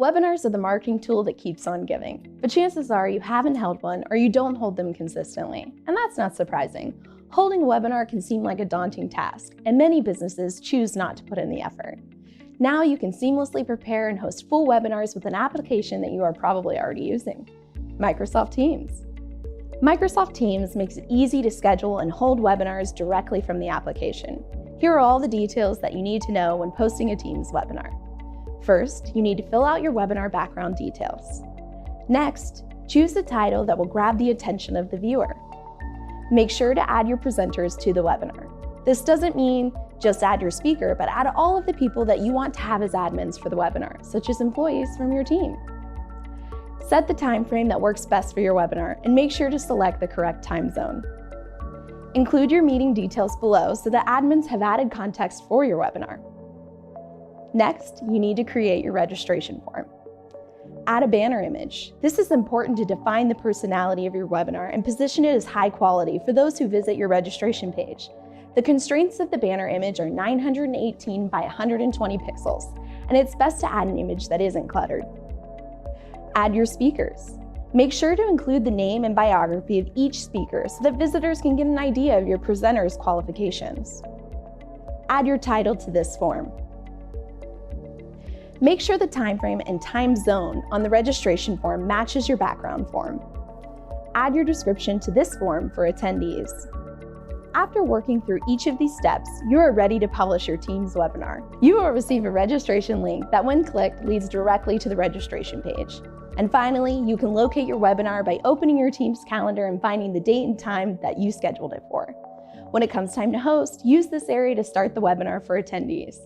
Webinars are the marketing tool that keeps on giving, but chances are you haven't held one or you don't hold them consistently, and that's not surprising. Holding a webinar can seem like a daunting task, and many businesses choose not to put in the effort. Now you can seamlessly prepare and host full webinars with an application that you are probably already using, Microsoft Teams. Microsoft Teams makes it easy to schedule and hold webinars directly from the application. Here are all the details that you need to know when posting a Teams webinar. First, you need to fill out your webinar background details. Next, choose the title that will grab the attention of the viewer. Make sure to add your presenters to the webinar. This doesn't mean just add your speaker, but add all of the people that you want to have as admins for the webinar, such as employees from your team. Set the time frame that works best for your webinar and make sure to select the correct time zone. Include your meeting details below so that admins have added context for your webinar. Next, you need to create your registration form. Add a banner image. This is important to define the personality of your webinar and position it as high quality for those who visit your registration page. The constraints of the banner image are 918 by 120 pixels, and it's best to add an image that isn't cluttered. Add your speakers. Make sure to include the name and biography of each speaker so that visitors can get an idea of your presenter's qualifications. Add your title to this form. Make sure the time frame and time zone on the registration form matches your background form. Add your description to this form for attendees. After working through each of these steps, you are ready to publish your Teams webinar. You will receive a registration link that, when clicked, leads directly to the registration page. And finally, you can locate your webinar by opening your Teams calendar and finding the date and time that you scheduled it for. When it comes time to host, use this area to start the webinar for attendees.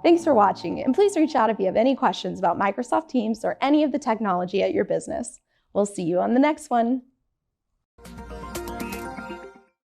Thanks for watching, and please reach out if you have any questions about Microsoft Teams or any of the technology at your business. We'll see you on the next one.